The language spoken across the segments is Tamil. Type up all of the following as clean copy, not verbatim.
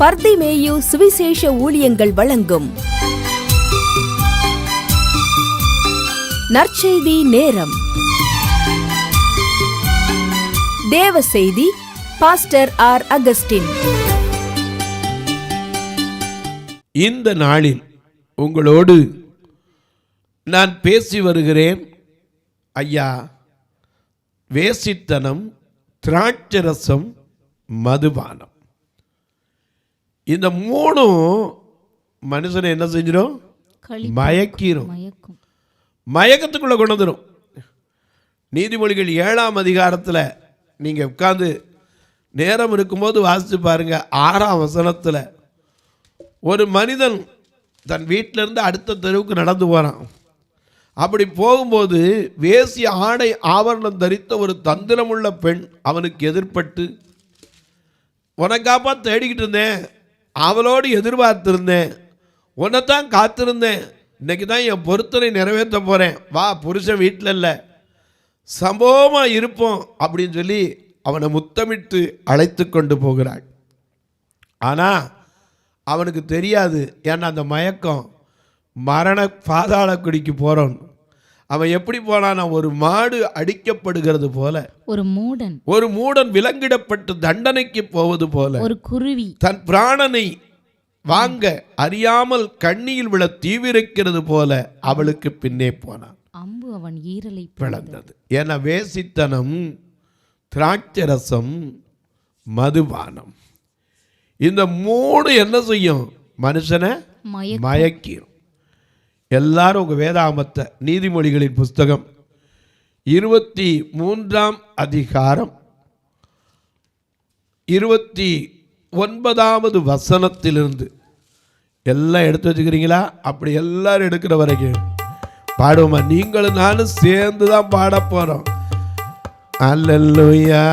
பர்திமேயு சுவிசேஷ ஊழியங்கள் வழங்கும் நற்செய்தி நேரம். தேவ செய்தி பாஸ்டர் ஆர். அகஸ்டின். இந்த நாளில் உங்களோடு நான் பேசி வருகிறேன். ஐயா, வேசித்தனம், திராட்சரசம், மதுபானம், இந்த மூணும் மனுஷனை என்ன செஞ்சிடும்? மயக்கிரும், மயக்கத்துக்குள்ள கொண்டு வந்துடும். நீதிமொழிகள் 7ஆம் அதிகாரத்தில் நீங்கள் உட்கார்ந்து நேரம் இருக்கும்போது வாசித்து பாருங்க. 6ஆம் வசனத்தில் ஒரு மனிதன் தன் வீட்டிலேருந்து அடுத்த தெருவுக்கு நடந்து போகிறான். அப்படி போகும்போது வேசிய ஆடை ஆவரணம் தரித்த ஒரு தந்திரமுள்ள பெண் அவனுக்கு எதிர்பட்டு, உனக்காப்பா தேடிக்கிட்டு இருந்தேன், அவளோடு எதிர்பார்த்திருந்தேன், உன்னைத்தான் காத்திருந்தேன், இன்னைக்கு தான் என் பொருத்தனை நிறைவேற்ற போகிறேன், வா, புருஷன் வீட்டில் இல்லை, சம்பவமாக இருப்போம் அப்படின்னு சொல்லி அவனை முத்தமிட்டு அழைத்து கொண்டு போகிறாள். ஆனால் அவனுக்கு தெரியாது, ஏன்னா அந்த மயக்கம் மரண பாதாள குடிக்கு போகிறோம். அவன் எப்படி போனான்? ஒரு மாடு அடிக்கப்படுகிறது போல, ஒரு மூடன் விலங்கிடப்பட்டு தண்டனைக்கு போவது போல, ஒரு குருவி தன் பிராணனை வாங்க அறியாமல் கண்ணியில் விழ தீவிரிக்கிறது போல அவளுக்கு பின்னே போனான். அம்பு அவன் ஈரலை பிளந்தது. என வேசித்தனம், திராட்சரசம், மதுபானம், இந்த மூணு என்ன செய்யும்? மனுஷனை மயக்கிடும். எல்லாரும் உங்கள் வேதாகமத்தை நீதிமொழிகளின் புஸ்தகம் 23ஆம் அதிகாரம் 29வது வசனத்திலிருந்து எல்லாம் எடுத்து வச்சுக்கிறீங்களா? அப்படி எல்லாரும் எடுக்கிற வரைக்கும் பாடுவோமா? நீங்களும் நானும் சேர்ந்து தான் பாட போகிறோம். அல்லேலூயா.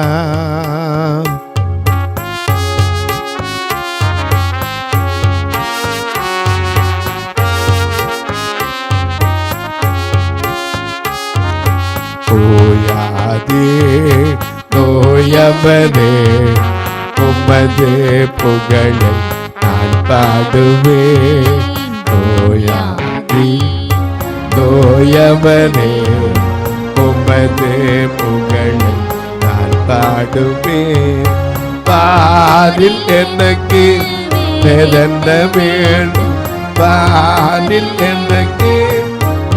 நோயவனே உமது புகழை நான் பாடுவேன். நோயவனே உமது புகழை நான் பாடுவேன். பாரில் எனக்கு வேறென்ன வேண்டும்? பாரில் எனக்கு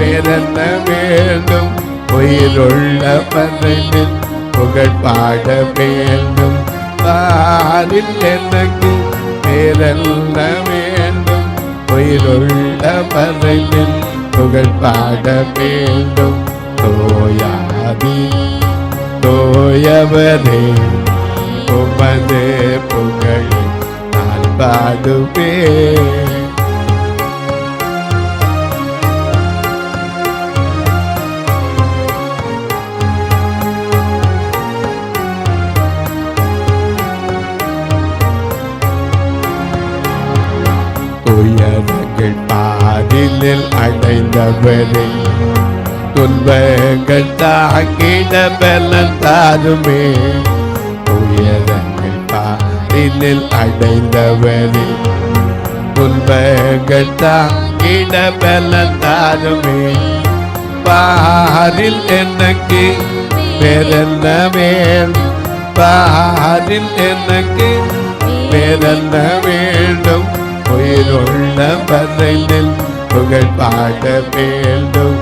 வேறென்ன வேண்டும்? உயிருள்ள பரனில் புகழ் பாட வேண்டும். பாரில் எனக்கு வேறென்ன வேண்டும்? உயிருள்ள பரனில் புகழ் பாட வேண்டும். நோயவனே உமது புகழை நான் பாடுவேன். துயரங்கள் பாரில் அடைந்தவரே, துன்பங்கள் தாக்கிட பலன் தாருமே. துயரங்கள் பாரில் அடைந்தவரே, துன்பங்கள் தாக்கிட பலன் தாருமே. பாரில் எனக்கு வேறென்ன வேண்டும்? பாரில் எனக்கு வேறென்ன வேண்டும்? உயிருள்ள பரனில் புகழ் பாட வேண்டும்.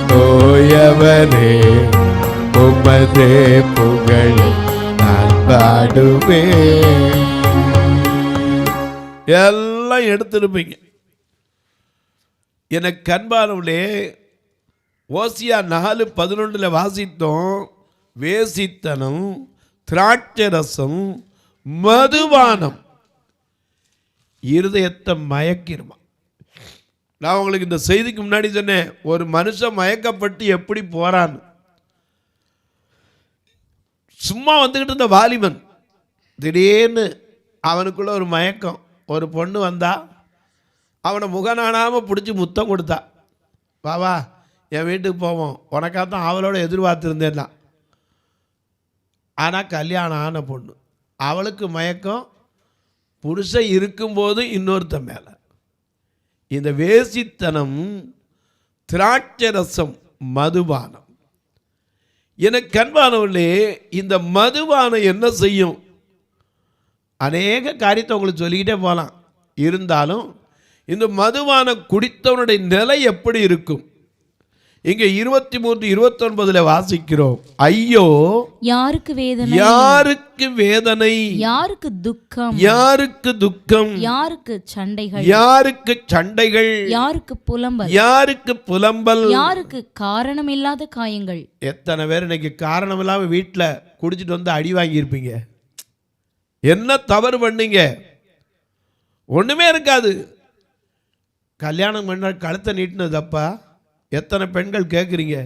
நோயவனே உமது புகழை நான் பாடுவேன். எல்லாம் எடுத்திருப்பீங்க. எனக்கு கண்பானவளே, ஓசியா 4:11 வாசித்தோம். வேசித்தனம், திராட்சரசம், மதுபானம் இருதயத்தை மயக்கிருமா. நான் உங்களுக்கு இந்த செய்திக்கு முன்னாடி சொன்னேன், ஒரு மனுஷன் மயக்கப்பட்டு எப்படி போறான்னு. சும்மா வந்துக்கிட்டு இருந்த வாலிபன் திடீர்னு அவனுக்குள்ள ஒரு மயக்கம். ஒரு பொண்ணு வந்தா, அவனை முகநாணாமல் பிடிச்சி முத்தம் கொடுத்தா. வா என் வீட்டுக்கு போவோம், உனக்காகத்தான் அவளோட எதிர்பார்த்துருந்தேன்னா. ஆனால் கல்யாணம் ஆன பொண்ணு அவளுக்கு மயக்கம் புருஷன் இருக்கும்போது இன்னொருத்த மேலே. இந்த வேசித்தனம், திராட்சை ரசம், மதுபானம். எனக்கு அன்பானவர்களே, இந்த மதுபானம் என்ன செய்யும்? அநேக காரியத்தை உங்களுக்கு சொல்லிக்கிட்டே போகலாம். இருந்தாலும் இந்த மதுபானம் குடித்தவனுடைய நிலை எப்படி இருக்கும்? இங்கே 23:29 வாசிக்கிறோம். ஐயோ, யாருக்கு வேதனை, யாருக்கு வேதனை, யாருக்கு துக்கம், யாருக்கு துக்கம், யாருக்கு சண்டைகள், யாருக்கு சண்டைகள், யாருக்கு புலம்பல், யாருக்கு புலம்பல், யாருக்கு காரணம் இல்லாத காயங்கள். எத்தனை பேர் இன்னைக்கு காரணம் இல்லாம வீட்டில் குடிச்சிட்டு வந்து அடி வாங்கியிருப்பீங்க. என்ன தவறு பண்ணீங்க? ஒண்ணுமே இருக்காது. கல்யாணம் பண்ண கழுத்தை நீட்டினது தப்பா? எத்தனை பெண்கள் கேட்குறீங்க,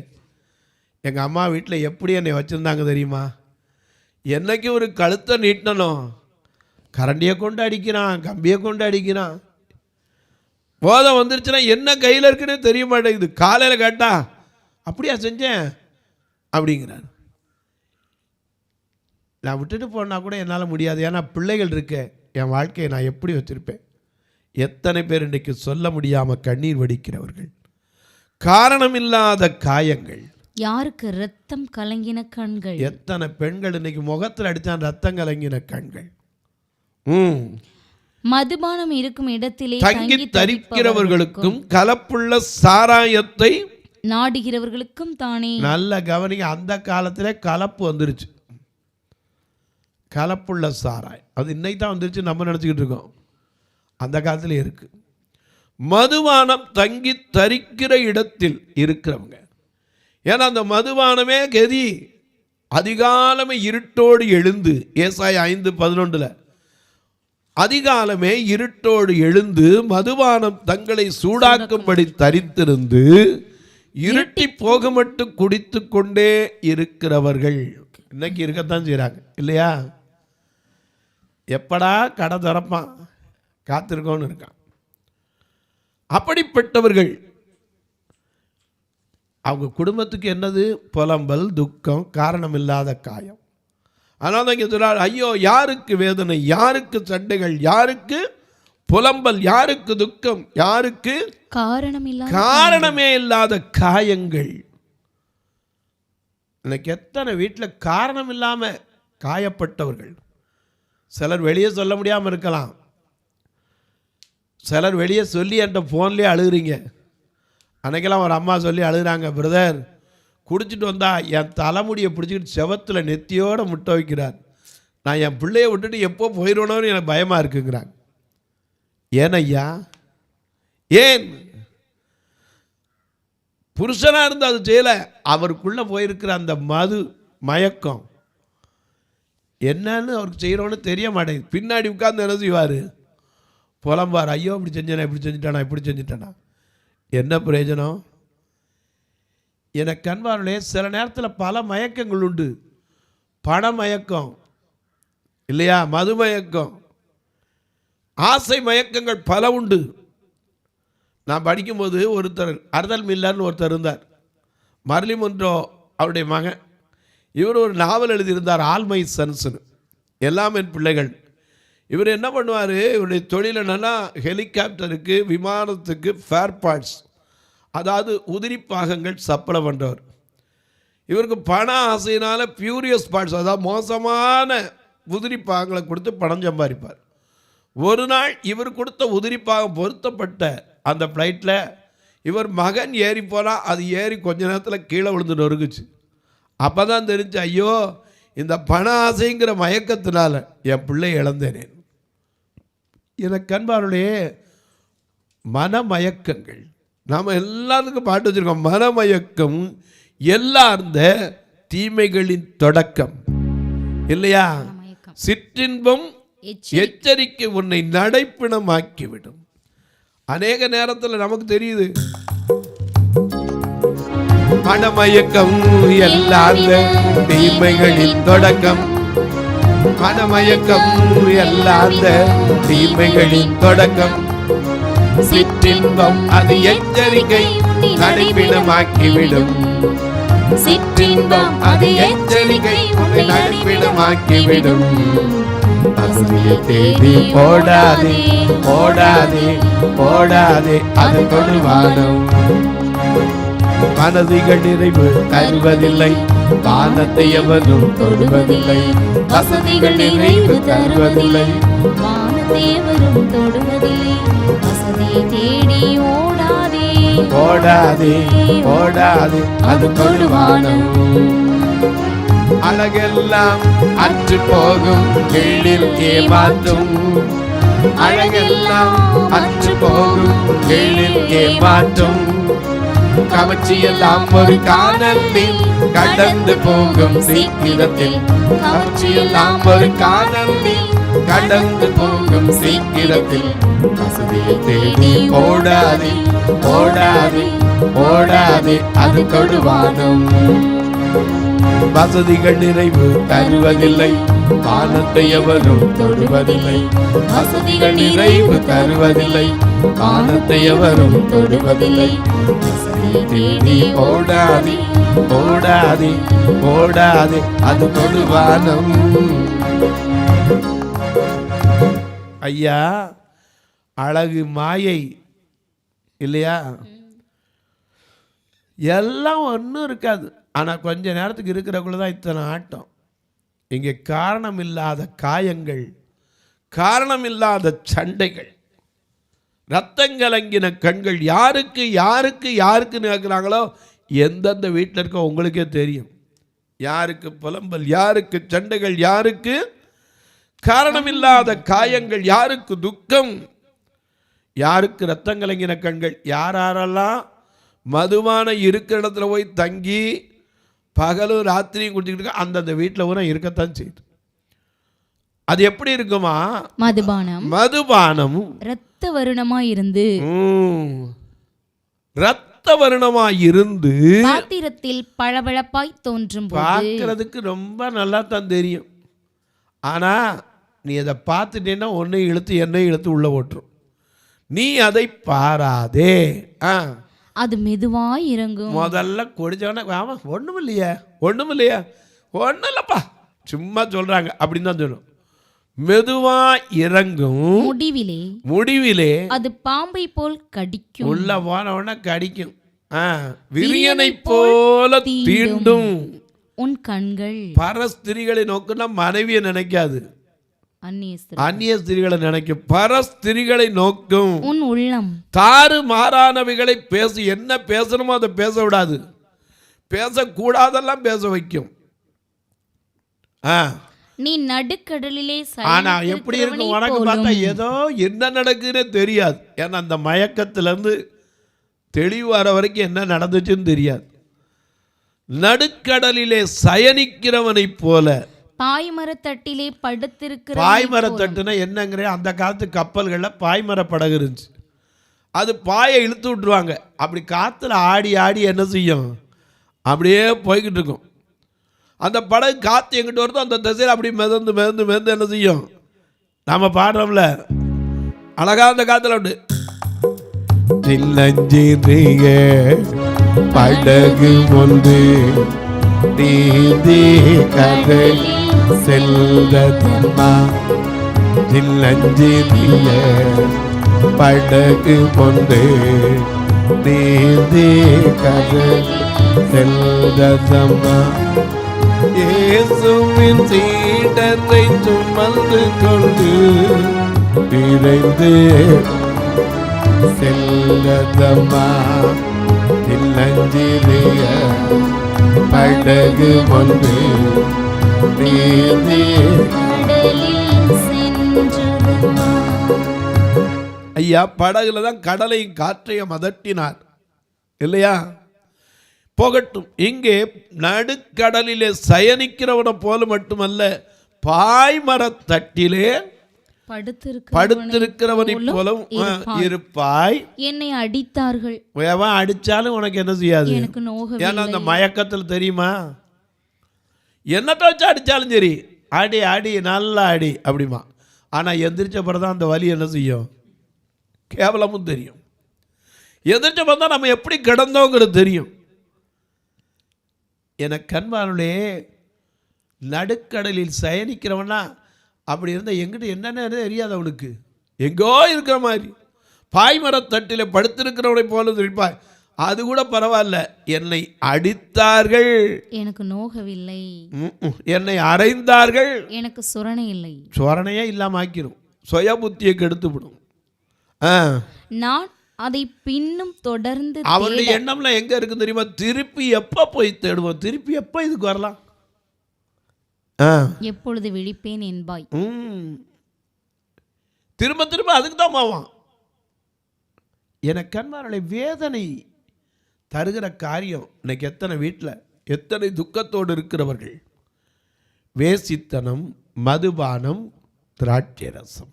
எங்கள் அம்மா வீட்டில் எப்படி என்னை வச்சுருந்தாங்க தெரியுமா? என்னைக்கு ஒரு கழுத்தை நீட்டணும், கரண்டியை கொண்டு அடிக்கிறான், கம்பியை கொண்டு அடிக்கிறான். போதை வந்துருச்சுன்னா என்ன கையில் இருக்குன்னே தெரிய மாட்டேங்குது. காலையில் கேட்டா அப்படியா செஞ்சேன் அப்படிங்கிறார். நான் விட்டுட்டு போனால் கூட என்னால் முடியாது, ஏன்னா பிள்ளைகள் இருக்க, என் வாழ்க்கையை நான் எப்படி வச்சுருப்பேன். எத்தனை பேர் இன்றைக்கு சொல்ல முடியாமல் கண்ணீர் வடிக்கிறவர்கள். காரணமில்லாத காயங்கள். யாருக்கு ரத்தம் கலங்கின கண்கள். எத்தனை பெண்கள் இன்னைக்கு முகத்தில் அடித்தான் ரத்தம் கலங்கின கண்கள். மதுபானம் இருக்கும் இடத்திலே தங்கி தரிக்கிறவர்களுக்கும் கலப்புள்ள சாராயத்தை நாடுகிறவர்களுக்கும் தானே. நல்ல கவனிங்க, அந்த காலத்திலே கலப்பு வந்துருச்சு. கலப்புள்ள சாராயம் அது இன்னைக்கு தான் வந்துருச்சு, நம்ம நினச்சிக்கிட்டு இருக்கோம். அந்த காலத்தில் இருக்கு. மதுபானம் தங்கி தரிக்கிற இடத்தில் இருக்கிறவங்க. ஏன்னா அந்த மதுபானமே கதி. அதிகாலமே இருட்டோடு எழுந்து, ஏசாயா 5:11 அதிகாலமே இருட்டோடு எழுந்து மதுபானம் தங்களை சூடாக்கும்படி தரித்திருந்து இருட்டி போக மட்டும் குடித்து கொண்டே இருக்கிறவர்கள் இன்னைக்கு இருக்கத்தான் செய்கிறாங்க இல்லையா? எப்படா கடை திறப்பான் காத்திருக்கோன்னு இருக்கான். அப்படிப்பட்டவர்கள் அவங்க குடும்பத்துக்கு என்னது? புலம்பல், துக்கம், காரணமில்லாத காயம். ஆனால் தான் இங்கே சொல்றார், ஐயோ, யாருக்கு வேதனை, யாருக்கு சண்டைகள், யாருக்கு புலம்பல், யாருக்கு துக்கம், யாருக்கு காரணமே இல்லாத காயங்கள். இன்னைக்கு எத்தனை வீட்டில் காரணம் இல்லாமல் காயப்பட்டவர்கள். சிலர் வெளியே சொல்ல முடியாமல் இருக்கலாம், சிலர் வெளியே சொல்லி என்கிட்ட ஃபோன்லேயே அழுகுறீங்க. அன்றைக்கெல்லாம் ஒரு அம்மா சொல்லி அழுகுறாங்க, பிரதர் குடிச்சிட்டு வந்தா என் தலைமுடியை பிடிச்சிக்கிட்டு செவத்தில் நெத்தியோடு முட்டை வைக்கிறார், நான் என் பிள்ளையை விட்டுட்டு எப்போ போயிடணும்னு எனக்கு பயமாக இருக்குங்கிறாங்க. ஏன் ஐயா? ஏன்? புருஷனாக இருந்து அது செய்யலை, அவருக்குள்ளே போயிருக்கிற அந்த மது மயக்கம் என்னன்னு அவருக்கு செய்கிறோன்னு தெரிய மாட்டேங்குது. பின்னாடி உட்கார்ந்து என்ன செய்வார்? புலம்பார், ஐயோ இப்படி செஞ்சேனா, இப்படி செஞ்சுட்டானா, இப்படி செஞ்சுட்டானா. என்ன பிரயோஜனம்? எனக்கு அன்பார்களே, சில நேரத்தில் பல மயக்கங்கள் உண்டு. பண மயக்கம் இல்லையா, மது மயக்கம், ஆசை மயக்கங்கள் பல உண்டு. நான் படிக்கும்போது ஒருத்தர் அர்தல் மில்லர்னு ஒருத்தர் இருந்தார், மர்லி மொன்ரோ அவருடைய மகன். இவர் ஒரு நாவல் எழுதியிருந்தார், ஆல் மை சன்ஸ்னு, எல்லாம் என் பிள்ளைகள். இவர் என்ன பண்ணுவார், இவருடைய தொழில் என்னன்னா ஹெலிகாப்டருக்கு, விமானத்துக்கு ஃபேர் பார்ட்ஸ், அதாவது உதிரி பாகங்கள் சப்ளை பண்ணுறவர். இவருக்கு பண ஆசையினால் பியூரியஸ் பார்ட்ஸ், அதாவது மோசமான உதிரி பாகங்களை கொடுத்து பணம் சம்பாதிப்பார். ஒரு நாள் இவர் கொடுத்த உதிரி பாகம் பொருத்தப்பட்ட அந்த ஃப்ளைட்டில் இவர் மகன் ஏறி போனால் அது ஏறி கொஞ்ச நேரத்தில் கீழே விழுந்து நொறுங்குச்சு. அப்போ தான் தெரிஞ்சு, ஐயோ இந்த பண ஆசைங்கிற மயக்கத்தினால என் பிள்ளை இழந்தேனே. எனக்கு அன்பாருடைய மனமயக்கங்கள், நாம் எல்லாத்துக்கும் பாட்டு வச்சுருக்கோம். மனமயக்கம் எல்லார்ந்த தீமைகளின் தொடக்கம் இல்லையா? சிற்றின்பம் எச்சரிக்கை உன்னை நடைப்பிணமாக்கிவிடும். அநேக நேரத்தில் நமக்கு தெரியுது, மனமயக்கம் எல்லார்ந்த தீமைகளின் தொடக்கம். மனமயக்கம் எல்லார்ந்த தீமைகளின் தொடக்கம். சிற்றின்பம் அது எச்சரிக்கை நடைப்பிணமாக்கிவிடும். சிற்றின்பம் அது எச்சரிக்கை உன்னை நடுவிடமாக்கிவிடும். வசதியை தேடி ஓடாதே ஓடாதே ஓடாதே, அது தொடுவானம். மனதிகள் நிறைவு தருவதில்லை, வானத்தை எவரும் தொடுவதில்லை. வசதிகள் நிறைவு தருவதில்லை, வானத்தை எவரும் தொடுவதில்லை. வசதியை தேடி ஓடாதே ஓடாதே ஓடாதே, அது தொடுவானம். அழகெல்லாம் அற்று போகும், எழில் ஏமாற்றும். அழகெல்லாம் அற்று போகும், எழில் ஏமாற்றும். கவர்ச்சியெல்லாம் ஒரு காணலில் கடந்து போகும் சீக்கிரத்தில். கவர்ச்சியெல்லாம் ஒரு காணலில் கடந்து போகும் சீக்கிரத்தில். வசதியை தேடி ஓடாதே ஓடாதே ஓடாதே, அது தொடுவானம். வசதிகள் நிறைவு தருவதில்லை, வானத்தை எவரும் தொடுவதில்லை. வசதிகள் நிறைவு தருவதில்லை, வானத்தை எவரும் தொடுவதில்லை. வசதியை தேடி ஓடாதே ஓடாதே ஓடாதே, அது தொடுவானம். ஐயா, அழகு மாயை இல்லையா? எல்லாம் ஒன்றும் இருக்காது, ஆனால் கொஞ்ச நேரத்துக்கு இருக்கிறக்குள்ள தான் இத்தனை ஆட்டம். இங்கே காரணம் இல்லாத காயங்கள், காரணம் இல்லாத சண்டைகள், ரத்தங்கலங்கின கண்கள். யாருக்கு யாருக்கு யாருக்குன்னு கேட்குறாங்களோ எந்தெந்த வீட்டில் இருக்கோ உங்களுக்கே தெரியும். யாருக்கு புலம்பல், யாருக்கு சண்டைகள், யாருக்கு காரணமில்லாத காயங்கள், யாருக்கு துக்கம், யாருக்கு ரத்தங்கலங்கின கண்கள். யாரெல்லாம் மதுவான இருக்கிற இடத்துல போய் தங்கி பகலும் ராத்திரியும் குடிச்சுக்கிட்டு இருக்க, அந்தந்த வீட்டில் கூட இருக்கத்தான் செய்யுது. அது எப்படி இருக்குமா? மதுபானம் மதுபானம் இரத்த வருணமாய் இருந்து இரத்த வருணமாய் இருந்து பாத்திரத்தில் பளபளப்பாய் தோன்றும் போது பார்க்கறதுக்கு ரொம்ப நல்லா தான் தெரியும். ஆனா நீ அதை பார்த்துட்டேன்னா ஒன்னை இழுத்து என்னை இழுத்து உள்ள ஓட்டுரும். நீ அதை பாராதே. அது மெதுவாய் இறங்கும். முதல்ல குடிச்சவன ஆமா ஒண்ணும் இல்லையா ஒண்ணும் இல்லையா ஒன்றும் இல்லப்பா சும்மா சொல்றாங்க அப்படின்னு தான் சொல்லணும். மெதுவா இறங்கும், முடிவிலே அது பாம்பை போல் கடிக்கும். உள்ள போனவன கடிக்கும், விரியனை போல தீண்டும். உன் கண்கள் பரஸ்திரிகளை நோக்குனா மனைவியை நினைக்காது, அந்நிய ஸ்திரிகளை நினைக்கும். பரஸ்திரிகளை நோக்கும். உன் உள்ளம் தாறு மாறானவைகளை பேசு. என்ன பேசணுமோ அதை பேச விடாது, பேசக்கூடாதெல்லாம் பேச வைக்கும். நீ நடுக்கடலிலே ஆனா எப்படி இருக்கும் உனக்கு பார்த்தா ஏதோ என்ன நடக்குதுன்னே தெரியாது. ஏன்னா அந்த மயக்கத்திலிருந்து தெளிவு வர வரைக்கும் என்ன நடந்துச்சுன்னு தெரியாது. நடுக்கடலிலே சயனிக்கிறவனை போல. பாய்மரத்தட்டிலே படுத்திருக்கிற. பாய்மரத்தட்டுனா என்னங்கிற, அந்த காலத்து கப்பல்களில் பாய்மர படகு இருந்துச்சு. அது பாயை இழுத்து விட்டுருவாங்க. அப்படி காற்றுல ஆடி ஆடி என்ன செய்யும், அப்படியே போய்கிட்டு இருக்கும். அந்த படகு காற்று எங்கிட்ட வருதோ அந்த திசையில் அப்படி மிதந்து மிதந்து மிதந்து என்ன செய்யும். நாம பாடுறோம்ல அழகா அந்த காத்துல உண்டு. சின்னஞ்சிறிய படகு ஒன்று நீந்தி கடலில் செல்வதம்மா. சின்னஞ்சிறிய படகு ஒன்று நீந்தி கடலில் செல்வதம்மா. இயேசுவின் சீடரை சுமந்து கொண்டு விரைந்து செல்லதம்மா. சின்னஞ்சிறிய படகு ஒன்று நீந்தி ஐயா படகுல தான் கடலையும் காற்றையும் அதட்டினார் இல்லையா? போகட்டும். இங்கே நடுக்கடலிலே சயனிக்கிறவனை போல மட்டுமல்ல, பாய்மரத்தட்டிலே படுத்திருக்கிறவனை போலவும் இருப்பாய். என்னை அடித்தார்கள். அடிச்சாலும் உனக்கு என்ன செய்யாது, ஏன்னா அந்த மயக்கத்தில் தெரியுமா, என்னத்தை வச்சு அடிச்சாலும் சரி அடி அடி நல்லா அடி அப்படிமா. ஆனால் எந்திரிச்ச பிறதான் அந்த வலி என்ன செய்யும், கேவலமும் தெரியும். எந்திரிச்ச பிறதான் நம்ம எப்படி கிடந்தோங்கிறது தெரியும். எனக்கு அன்பானவர்களே, நடுக்கடலில் சயனிக்கிறவனா அப்படி இருந்தால் எங்கிட்ட என்னென்ன தெரியாது அவனுக்கு, எங்கோ இருக்கிற மாதிரி. பாய்மரத்தட்டில் படுத்திருக்கிறவனை போல இருப்பாய். அது கூட பரவாயில்ல, என்னை அடித்தார்கள், எனக்கு நோகவில்லை. என்னை அறைந்தார்கள், எனக்கு சுரணை இல்லை. சொரணையே இல்லாமல் ஆக்கிரும், சுய புத்தியை கெடுத்துவிடும். நான் அதை பின்னும் தொடர்ந்து அவனுடைய எண்ணம்லாம் எங்க இருக்கு தெரியுமா? திருப்பி எப்ப போய் தேடுவோம், திருப்பி எப்ப இதுக்கு வரலாம், எப்பொழுது விழிப்பேன் என்பாய். திரும்ப திரும்ப அதுக்கு தான் போவான். எனக்கு அன்பானவர்களே, வேதனை தருகிற காரியம் இன்னைக்கு எத்தனை வீட்டில் எத்தனை துக்கத்தோடு இருக்கிறவர்கள். வேசித்தனம், மதுபானம், திராட்சை ரசம்.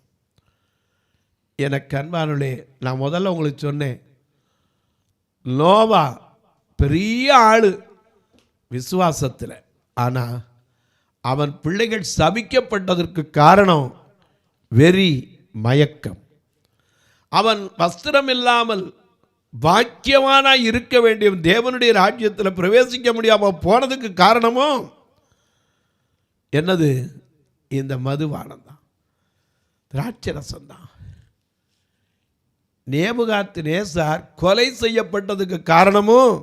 எனக்கு அன்பானவர்களே, நான் முதல்ல உங்களுக்கு சொன்னேன், நோவா பெரிய ஆளு விசுவாசத்தில். ஆனால் அவன் பிள்ளைகள் சபிக்கப்பட்டதற்கு காரணம் வெறி, மயக்கம். அவன் வஸ்திரம் இல்லாமல் பாக்கியவானாய் இருக்க வேண்டிய தேவனுடைய ராஜ்யத்தில் பிரவேசிக்க முடியாமல் போனதுக்கு காரணமும் என்னது? இந்த மதுபானம் தான், திராட்சை ரசம் தான். நேபுகாத்நேசார் கொலை செய்யப்பட்டதுக்கு காரணமும்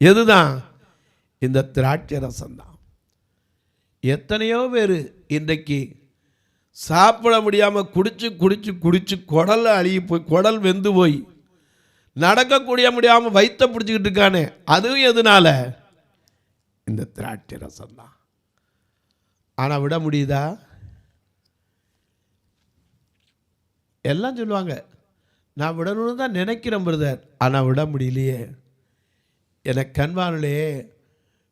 எதுதான்? இந்த திராட்சை ரசம் தான். எத்தனையோ பேர் இன்றைக்கு சாப்பிட முடியாமல் குடிச்சு குடிச்சு குடிச்சு குடல் அழுகி போய், குடல் வெந்து போய் நடக்கக்கூடிய முடியாமல் வயிற்ற பிடிச்சிக்கிட்டு இருக்கானே, அதுவும் எதனால? இந்த திராட்சை ரசம் தான். ஆனால் விட முடியுதா? எல்லாம் சொல்லுவாங்க, நான் விடணும்னு தான் நினைக்கிறேன் பிரதர், ஆனால் விட முடியலையே. எனக்கு அன்பானவர்களே,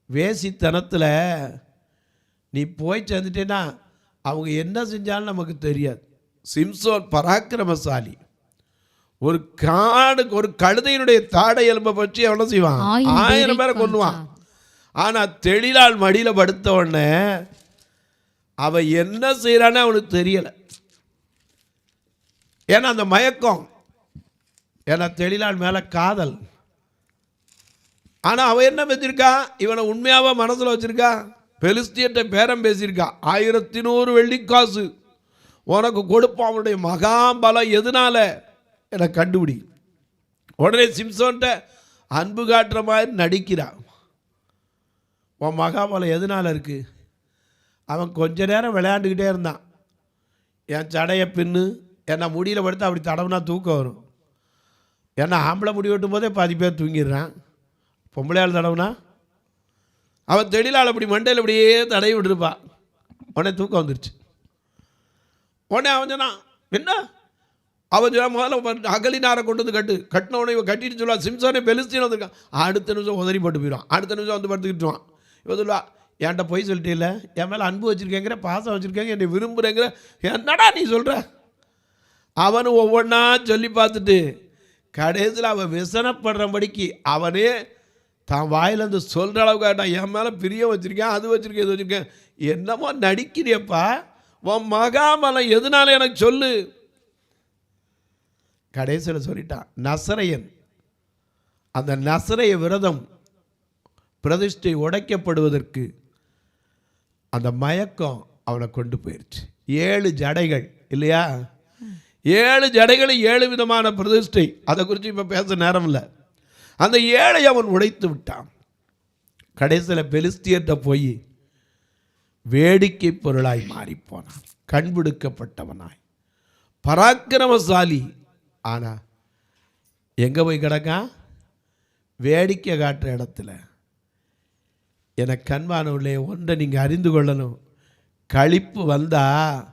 வேசித்தனத்தில் நீ போய் சேர்ந்துட்டேன்னா அவங்க என்ன செஞ்சாலும் நமக்கு தெரியாது. சிம்சோன் பராக்கிரமசாலி. ஒரு கழுதையினுடைய தாடை எலும்பை பற்றி எவ்வளோ செய்வான்? 1000 பேரை கொல்லுவான். ஆனால் தெளிலால் மடியில் படுத்த உடனே அவன் என்ன செய்கிறான்னு அவனுக்கு தெரியலை. ஏன்னா அந்த மயக்கம், ஏன்னா தெளிலால் மேலே காதல். ஆனால் அவன் என்ன வச்சிருக்கா? இவனை உண்மையாவா மனசில் வச்சிருக்கா? பெலிஸ்தியத்தை பேரம் பேசியிருக்கா, 1100 வெள்ளிக்காசு உனக்கு கொடுப்பான், அவனுடைய மகாபலம் எதனால எனக்கு கண்டுபிடி. உடனே சிம்சோன்ட்ட அன்பு காட்டுற மாதிரி நடிக்கிறான். உன் மகாபலம் எதனால இருக்கு? அவன் கொஞ்ச நேரம் விளையாண்டுக்கிட்டே இருந்தான். என் சடையை பின்னு, என்னை முடியில் படுத்து அப்படி தடவுனா தூக்கம் வரும். ஏன்னா ஆம்பளை முடி வெட்டும் போதே பாதி பேர் தூங்கிடுறான், பொம்பளையால் தடவுனா அவன் தெளிலால் அப்படி மண்டையில் அப்படியே தடவி விட்டுருப்பான். உடனே தூக்கம் வந்துருச்சு. உடனே அவன் சொன்னான், என்ன? அவன் சொன்ன முதல்ல அகலினாரை கொண்டு வந்து கட்டின உடனே இவன் கட்டிட்டு சொல்லுவான், சிம்சோனே பெலிஸ்தீன் வந்திருக்கான். அடுத்த நிமிஷம் உதறி போட்டு போயிடுவான். அடுத்த நிமிஷம் வந்து படுத்துக்கிட்டுவான். இவன் சொல்லுவா, என்கிட்ட போய் சொல்லிட்டே இல்லை, என் மேலே அன்பு வச்சுருக்கேங்கிற, பாசம் வச்சுருக்கேங்க, என்னை விரும்புகிறேங்கிற, என்னடா நீ சொல்கிற? அவனு ஒவ்வொன்றா சொல்லி பார்த்துட்டு கடைசியில் அவன் விசனப்படுறபடிக்கு அவனே தான் வாயிலேருந்து சொல்கிற அளவுக்கு நான் என் மேலே பிரியம் வச்சுருக்கேன், அது வச்சுருக்கேன், இது வச்சுருக்கேன். என்னமோ நடிக்கிறியப்பா, உன் மகாபலம் எதனால எனக்கு சொல்லு. கடைசியில் சொல்லிட்டான், நசரையன். அந்த நசரைய விரதம் பிரதிஷ்டை உடைக்கப்படுவதற்கு அந்த மயக்கம் அவனை கொண்டு போயிடுச்சு. 7 ஜடைகள் இல்லையா? 7 ஜடைகள், 7 விதமான பிரதிஷ்டை. அதை குறித்து இப்போ பேச நேரம் இல்லை. அந்த 7 அவன் உடைத்து விட்டான். கடைசியில் பெலிஸ்தியர்கிட்ட போய் வேடிக்கை பொருளாய் மாறிப்போனான். கண்பிடுக்கப்பட்டவனாய், பராக்கிரமசாலி. ஆனால் எங்கே போய் கிடக்கான்? வேடிக்கை காட்டுற இடத்துல. எனக்கு அன்பானவர்களே, ஒன்றை நீங்கள் அறிந்து கொள்ளணும். களிப்பு வந்தால்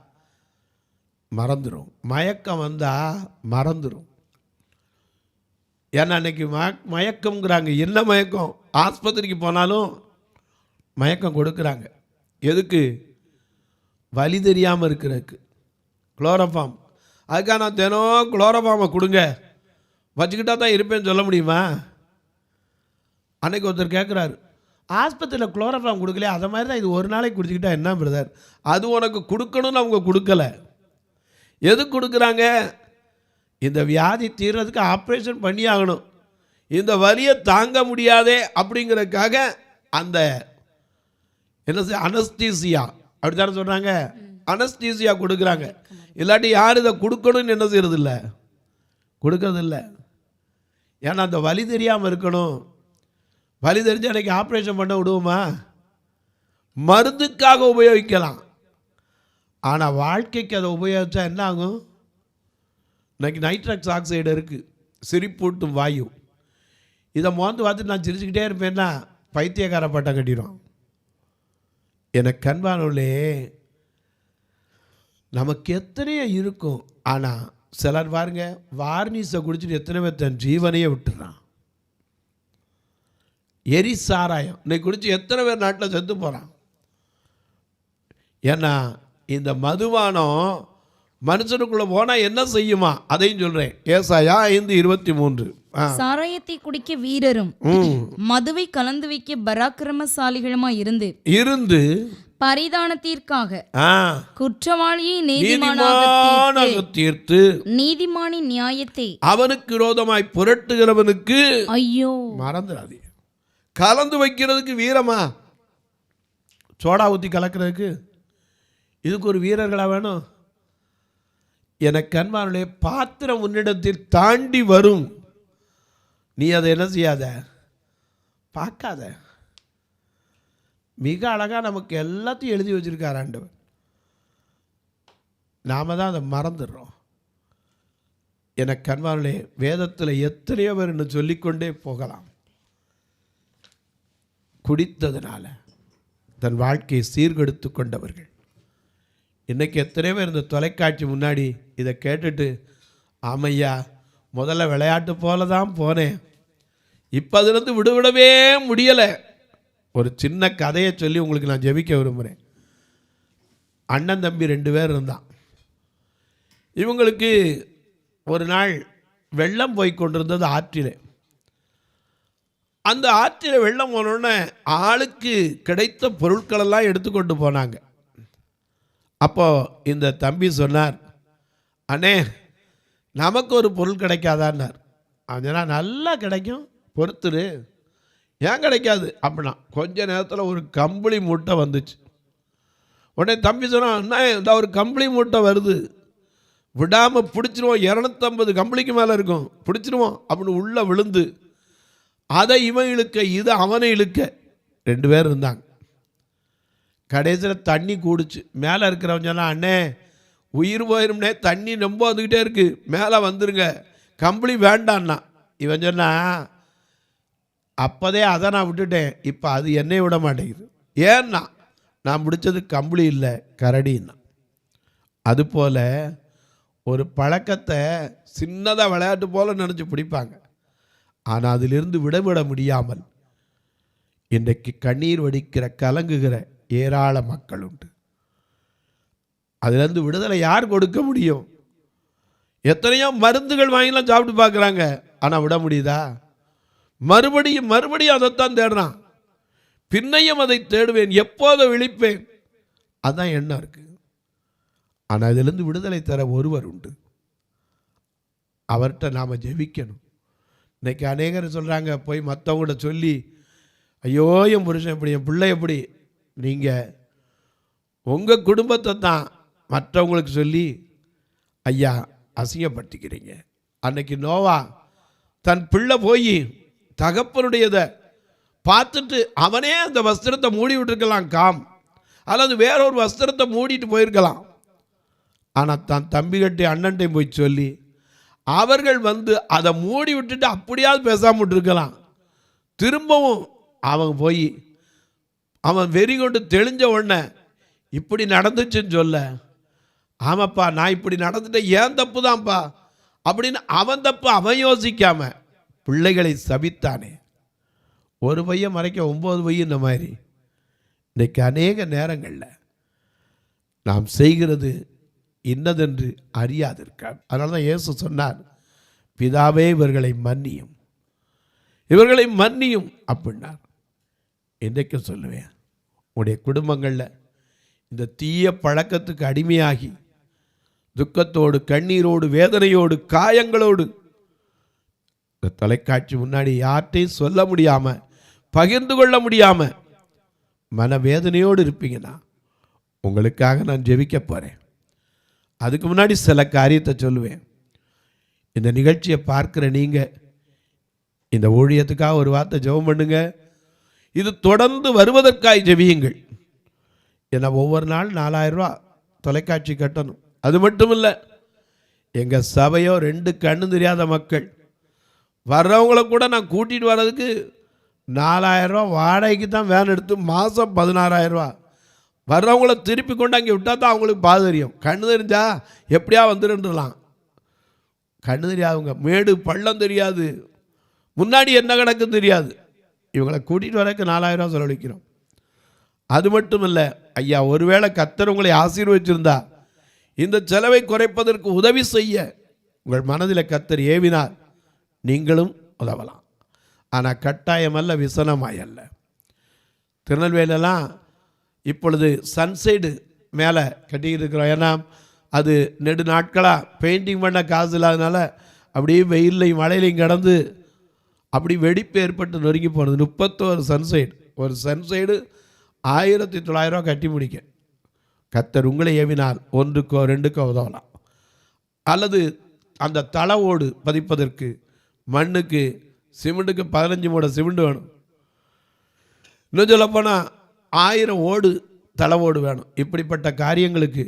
மறந்துடும், மயக்கம் வந்தால் மறந்துடும். ஏன்னா அன்றைக்கி மயக்கம்ங்கிறாங்க. என்ன மயக்கம்? ஆஸ்பத்திரிக்கு போனாலும் மயக்கம் கொடுக்குறாங்க. எதுக்கு? வலி தெரியாமல் இருக்கிறதுக்கு. குளோரோஃபார்ம். அதுக்காக நான் தினம் குளோரோஃபார்மை கொடுங்க வச்சுக்கிட்டா தான் இருப்பேன்னு சொல்ல முடியுமா? அன்றைக்கி ஒருத்தர் கேட்குறாரு, ஆஸ்பத்திரியில் குளோரோஃபார்ம் கொடுக்கலையே, அதை மாதிரி தான் இது ஒரு நாளைக்கு குடிச்சிக்கிட்டா என்ன பிரதர்? அது உனக்கு கொடுக்கணும்னு அவங்க கொடுக்கலை. எது கொடுக்குறாங்க? இந்த வியாதி தீர்றதுக்கு ஆப்ரேஷன் பண்ணி ஆகணும், இந்த வலியை தாங்க முடியாதே அப்படிங்கிறதுக்காக அந்த என்ன அனஸ்தீசியா அப்படி தானே சொல்கிறாங்க, அனஸ்தீசியா கொடுக்குறாங்க. இல்லாட்டி யார் இதை கொடுக்கணும்னு என்ன செய்யறது இல்லை, கொடுக்கறதில்ல. ஏன்னா அந்த வலி தெரியாமல் இருக்கணும். வலி தெரிஞ்சு அன்றைக்கி ஆப்ரேஷன் பண்ண விடுவோமா? மருந்துக்காக உபயோகிக்கலாம். ஆனால் வாழ்க்கைக்கு அதை உபயோகித்தா என்ன ஆகும்? இன்னைக்கு நைட்ரக்ஸ் ஆக்சைடு இருக்குது, சிரிப்பூட்டும் வாயு. இதை மோந்து பார்த்து நான் சிரிச்சுக்கிட்டே இருப்பேன்னா பைத்தியக்கார பட்டம் கட்டிடும். எனக்கு கண்பானவர்களே, நமக்கு எத்தனையோ இருக்கும். ஆனால் சிலர் பாருங்க, வார்னிஸை குடிச்சிட்டு எத்தனை பேர் தன் ஜீவனையே விட்டுறான். எரி சாராயம் இன்னைக்கு குடிச்சு எத்தனை பேர் நாட்டில் செத்து போகிறான். ஏன்னா இந்த மதுபானம் மனுஷனுக்குள்ள போனால் என்ன செய்யுமா அதையும் சொல்கிறேன். ஏசாயா 5:23. சாராயத்தை குடிக்க வீரரும் மதுவை கலந்து வைக்க பராக்கிரமசாலிகளுமா இருந்து பரிதானத்திற்காக குற்றவாளியை நீதிமானாக தீர்த்து நீதிமானின் நியாயத்தை அவனுக்கு விரோதமாய் புரட்டுகிறவனுக்கு ஐயோ. மறந்துடாதே, கலந்து வைக்கிறதுக்கு வீரமா? சோடா ஊற்றி கலக்கிறதுக்கு இதுக்கு ஒரு வீரர்களா வேணும்? எனக்கு அன்பானவர்களே, பாத்திரம் உன்னிடத்தில் தாண்டி வரும், நீ அதை என்ன செய்யாத, பார்க்காத. மிக அழகாக நமக்கு எல்லாத்தையும் எழுதி வச்சிருக்கார் ஆண்டவர். நாம் தான் அதை மறந்துடுறோம். எனக்கு அன்பானவர்களே, வேதத்தில் எத்தனையோ பேர் இன்னும் சொல்லிக்கொண்டே போகலாம். குடித்ததுனால தன் வாழ்க்கையை சீர்கெடுத்து கொண்டவர்கள். இன்றைக்கி எத்தனை பேர் இந்த தொலைக்காட்சி முன்னாடி இதை கேட்டுட்டு, ஆமையா முதல்ல விளையாட்டு போல தான் போனேன், இப்போ அதுலேருந்து விடுவிடவே முடியலை. ஒரு சின்ன கதையை சொல்லி உங்களுக்கு நான் ஜெபிக்க விரும்புகிறேன். அண்ணன் தம்பி 2 பேர் இருந்தான். இவங்களுக்கு ஒரு நாள் வெள்ளம் போய் கொண்டிருந்தது ஆற்றில். அந்த ஆற்றில் வெள்ளம் போனோடனே ஆளுக்கு கிடைத்த பொருட்களெல்லாம் எடுத்துக்கொண்டு போனாங்க. அப்போது இந்த தம்பி சொன்னார், அண்ணே நமக்கு ஒரு பொருள் கிடைக்காதான்னார். அதனால் நல்லா கிடைக்கும், பொறுத்துரு. ஏன் கிடைக்காது அப்படின்னா, கொஞ்ச நேரத்தில் ஒரு கம்பளி மூட்டை வந்துச்சு. உடனே தம்பி சொன்னான், அண்ணா இந்த ஒரு கம்பளி மூட்டை வருது, விடாமல் பிடிச்சிருவோம், 250 கம்பளிக்கு மேலே இருக்கும், பிடிச்சிருவோம் அப்படின்னு உள்ளே விழுந்து அதை இவன் இழுக்க, இது அவனை இழுக்க 2 பேர் இருந்தாங்க. கடைசியில் தண்ணி கூடுச்சு. மேலே இருக்கிறவன் சொன்னா, அண்ணே உயிர் போயிரும்னே, தண்ணி ரொம்ப வந்துக்கிட்டே இருக்குது, மேலே வந்துருங்க, கம்பளி வேண்டான்னா. இவன் சொன்னா, அப்போதே அதை நான் விட்டுட்டேன், இப்போ அது என்னை விட மாட்டேங்குது. ஏன்னா நான் பிடிச்சது கம்பளி இல்லை, கரடின்னா. அதுபோல் ஒரு பழக்கத்தை சின்னதாக விளையாட்டு போல் நினச்சி பிடிப்பாங்க. ஆனால் அதிலிருந்து விடவிட முடியாமல் இன்றைக்கு கண்ணீர் வடிக்கிற கலங்குகிற ஏராள மக்கள் உண்டு. அதிலிருந்து விடுதலை யார் கொடுக்க முடியும்? எத்தனையோ மருந்துகள் வாங்கிலாம் சாப்பிட்டு பார்க்குறாங்க, ஆனால் விட முடியுதா? மறுபடியும் மறுபடியும் அதைத்தான் தேடுறான். பின்னையும் அதை தேடுவேன், எப்போதை விழிப்பேன், அதுதான் எண்ணம் இருக்குது. ஆனால் இதிலிருந்து விடுதலை தர ஒருவர் உண்டு, அவர்கிட்ட நாம் ஜெபிக்கணும். இன்றைக்கி அநேகர் சொல்கிறாங்க, போய் மற்றவங்கள்ட்ட சொல்லி, ஐயோ என் புருஷன் எப்படி, என் பிள்ளை எப்படி. நீங்கள் உங்கள் குடும்பத்தை தான் மற்றவங்களுக்கு சொல்லி ஐயா அசிங்கப்படுத்திக்கிறீங்க. அன்னைக்கு நோவா தன் பிள்ளை போய் தகப்பனுடையதை பார்த்துட்டு அவனே அந்த வஸ்திரத்தை மூடி விட்டுருக்கலாம், காம், அல்லது வேறொரு வஸ்திரத்தை மூடிட்டு போயிருக்கலாம். ஆனால் தான் தம்பி கட்டி அண்ணன்ட்டையும் போய் சொல்லி அவர்கள் வந்து அதை மூடி விட்டுட்டு அப்படியாவது பேசாமல் விட்டுருக்கலாம். திரும்பவும் அவன் போய் அவன் வெறி கொண்டு தெளிஞ்ச உடனே இப்படி நடந்துச்சுன்னு சொல்ல, ஆமாப்பா நான் இப்படி நடந்துட்டேன், ஏன் தப்பு தான்ப்பா அப்படின்னு அவன் தப்பு அவன் யோசிக்காம பிள்ளைகளை சபித்தானே. ஒரு பையன் மறைக்க 9 பையன். இந்த மாதிரி இன்றைக்கு அநேக நேரங்களில் நாம் செய்கிறது இன்னதென்று அறியாதிருக்கார். அதனால தான் இயேசு சொன்னார், பிதாவே இவர்களை மன்னியும், இவர்களை மன்னியும் அப்படின்னார். இன்றைக்கு சொல்லுவேன், உடைய குடும்பங்களில் இந்த தீய பழக்கத்துக்கு அடிமையாகி துக்கத்தோடு கண்ணீரோடு வேதனையோடு காயங்களோடு இந்த தொலைக்காட்சி முன்னாடி யார்கிட்டையும் சொல்ல முடியாமல் பகிர்ந்து கொள்ள முடியாமல் மனவேதனையோடு இருப்பீங்கன்னா உங்களுக்காக நான் ஜெபிக்க போகிறேன். அதுக்கு முன்னாடி சில காரியத்தை சொல்லுவேன். இந்த நிகழ்ச்சியை பார்க்குற நீங்கள் இந்த ஊழியத்துக்காக ஒரு வார்த்தை ஜெபம் பண்ணுங்க. இது தொடர்ந்து வருவதற்காக ஜெபியுங்கள். ஏன்னா ஒவ்வொரு நாள் 4000 ரூபா தொலைக்காட்சி கட்டணும். அது மட்டும் இல்லை, எங்கள் சபையோ 2 கண்ணு தெரியாத மக்கள் வர்றவங்கள கூட நான் கூட்டிகிட்டு வர்றதுக்கு 4000 ரூபா வாடகைக்கு தான் வேன் எடுத்து மாதம் 16000 ரூபா. வர்றவங்கள திருப்பி கொண்டு அங்கே விட்டால் தான் அவங்களுக்கு பாதரியம். கண்ணு தெரிஞ்சா எப்படியா வந்துருந்துடலாம். கண்ணு தெரியாதவங்க, மேடு பள்ளம் தெரியாது, முன்னாடி என்ன கணக்குன்னு தெரியாது, இவங்களை கூட்டிகிட்டு வரக்கு 4000 ரூபா செலவழிக்கிறோம். அது மட்டும் இல்லை ஐயா, ஒருவேளை கர்த்தர் உங்களை ஆசீர்வதிச்சிருந்தா இந்த செலவை குறைப்பதற்கு உதவி செய்ய உங்கள் மனதில் கர்த்தர் ஏவினார், நீங்களும் உதவலாம். ஆனால் கட்டாயம் அல்ல, விசனமாய் அல்ல. திருநெல்வேலியெல்லாம் இப்பொழுது சன்சைடு மேலே கட்டிக்கிட்டு இருக்கிறோம். ஏன்னா அது நெடு நாட்களாக பெயிண்டிங் பண்ண காசு இல்லாதனால அப்படியே வெயிலையும் மழையிலையும் கடந்து அப்படி வெடிப்பு ஏற்பட்டு நொறுங்கி போனது. 31 சன்சைடு, ஒரு சன்சைடு 1900 ரூபா கட்டி முடிக்க கர்த்தர் உங்களை ஏவினால் 1க்கோ 2க்கோ உதவலாம். அல்லது அந்த தள ஓடு பதிப்பதற்கு மண்ணுக்கு சிமெண்ட்டுக்கு 15 மூட சிமெண்ட் வேணும். இன்னும் சொல்லப்போனால் 1000 ஓடு தள ஓடு வேணும். இப்படிப்பட்ட காரியங்களுக்கு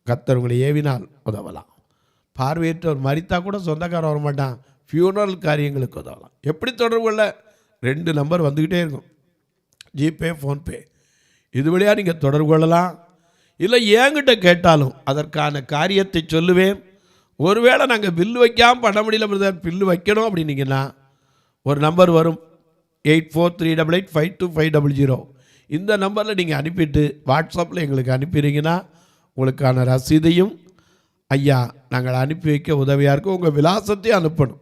கர்த்தர் உங்களை ஏவினால் உதவலாம். பார்வையற்றவர் மரித்தா கூட சொந்தக்காரன் வர மாட்டான், ஃபியூனரல் காரியங்களுக்கு உதவலாம். எப்படி தொடர்பு கொள்ள? 2 நம்பர் வந்துக்கிட்டே இருக்கும், ஜிபே, ஃபோன்பே. இது வழியாக நீங்கள் தொடர்பு கொள்ளலாம். இல்லை என்கிட்ட கேட்டாலும் அதற்கான காரியத்தை சொல்லுவேன். ஒருவேளை நாங்கள் பில்லு வைக்காமல் பண்ண முடியல பிரதர், பில்லு வைக்கணும் அப்படின்னீங்கன்னா ஒரு நம்பர் வரும், 8438852500. இந்த நம்பரில் நீங்கள் அனுப்பிட்டு வாட்ஸ்அப்பில் எங்களுக்கு அனுப்பிடுறீங்கன்னா உங்களுக்கான ரசீதையும் ஐயா நாங்கள் அனுப்பி வைக்க உதவியாக இருக்கும். உங்கள் விலாசத்தையும் அனுப்பணும்.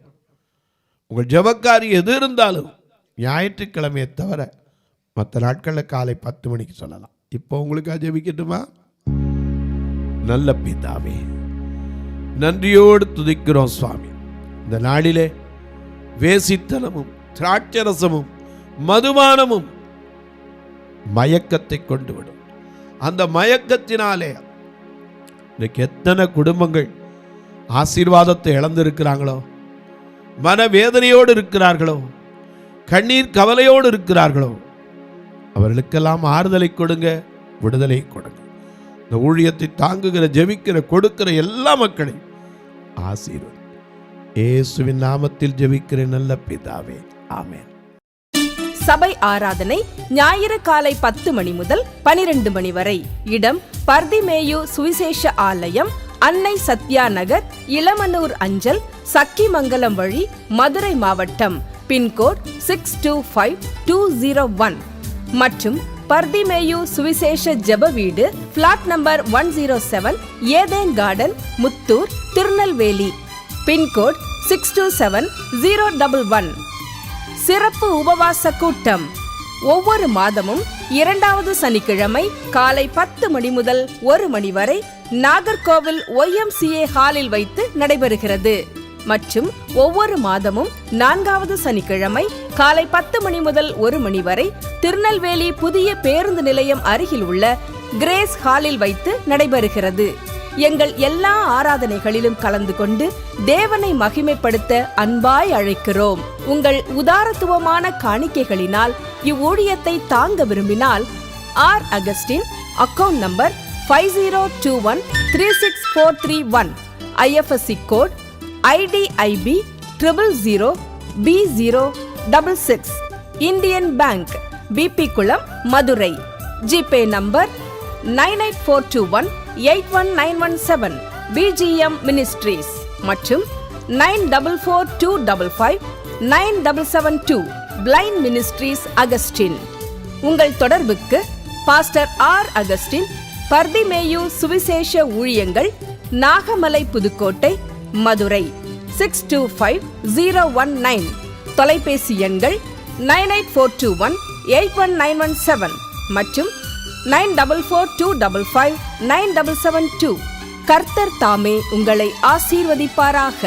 உங்கள் ஜெபக்காரி எது இருந்தாலும் ஞாயிற்றுக்கிழமையை தவிர மற்ற நாட்களில் காலை 10 மணிக்கு சொல்லலாம். இப்போ உங்களுக்காக ஜெபிக்கட்டுமா? நல்ல பிதாவே, நன்றியோடு துதிக்கிறோம் சுவாமி. இந்த நாளிலே வேசித்தனமும் திராட்சரசமும் மதுபானமும் மயக்கத்தை கொண்டு விடும். அந்த மயக்கத்தினாலே இன்னைக்கு எத்தனை குடும்பங்கள் ஆசீர்வாதத்தை இழந்திருக்கிறாங்களோ, மனவேதனையோடு இருக்கிறார்களோ, கண்ணீர் கவலையோடு இருக்கிறார்களோ, அவர்களுக்கெல்லாம் ஆறுதலை கொடுங்க, விடுதலை கொடுங்க. இந்த ஊழியத்தை தாங்குகிற, ஜெபிக்கிற, கொடுக்கிற எல்லா மக்களையும் ஆசீர்வதி. இயேசுவின் நாமத்தில் ஜெபிக்கிற நல்ல பிதாவே, ஆமென். சபை ஆராதனை ஞாயிறு காலை 10 மணி முதல் 12 மணி வரை. இடம் பர்திமேயு சுவிசேஷ ஆலயம், அன்னை சத்யா நகர், இளமனூர் அஞ்சல், சக்கிமங்கலம் வழி, மதுரை மாவட்டம். பின்கோட் 625201 மற்றும் பர்திமேயு சுவிசேஷ ஜெப வீடு, flat number 107, Eden garden, Muthur, Tirunelveli. Pin code 627011. சிறப்பு உபவாச கூட்டம் ஒவ்வொரு மாதமும் 2வது சனிக்கிழமை காலை 10 மணி முதல் 1 மணி வரை நாகர்கோவில் YMCA ஹாலில் வைத்து நடைபெறுகிறது. மற்றும் ஒவ்வொரு மாதமும் 4வது சனிக்கிழமை காலை 10 மணி முதல் 1 மணி வரை திருநெல்வேலி புதிய பேருந்து நிலையம் அருகில் உள்ள கிரேஸ் ஹாலில் வைத்து நடைபெறுகிறது. எங்கள் எல்லா ஆராதனைகளிலும் கலந்து கொண்டு தேவனை மகிமைப்படுத்த அன்பாய் அழைக்கிறோம். உங்கள் உதாரத்துவமான காணிக்கைகளினால் இவ்வூழியத்தை தாங்க விரும்பினால் R Augustine, account number 5021364331, IFSC code IDIB 000B066, Indian bank, BP Kulam, Madurai. GPay number 9842181917, BGM ministries மற்றும் 9442559772, பிளைண்ட் மினிஸ்ட்ரீஸ் அகஸ்டின். உங்கள் தொடர்புக்கு பாஸ்டர் ஆர் அகஸ்டின், பர்திமேயு சுவிசேஷ ஊழியங்கள், நாகமலை, புதுக்கோட்டை, மதுரை 625019. தொலைபேசி எண்கள் 9842181917 மற்றும் 9442559772. கர்த்தர் தாமே உங்களை ஆசீர்வதிப்பாராக.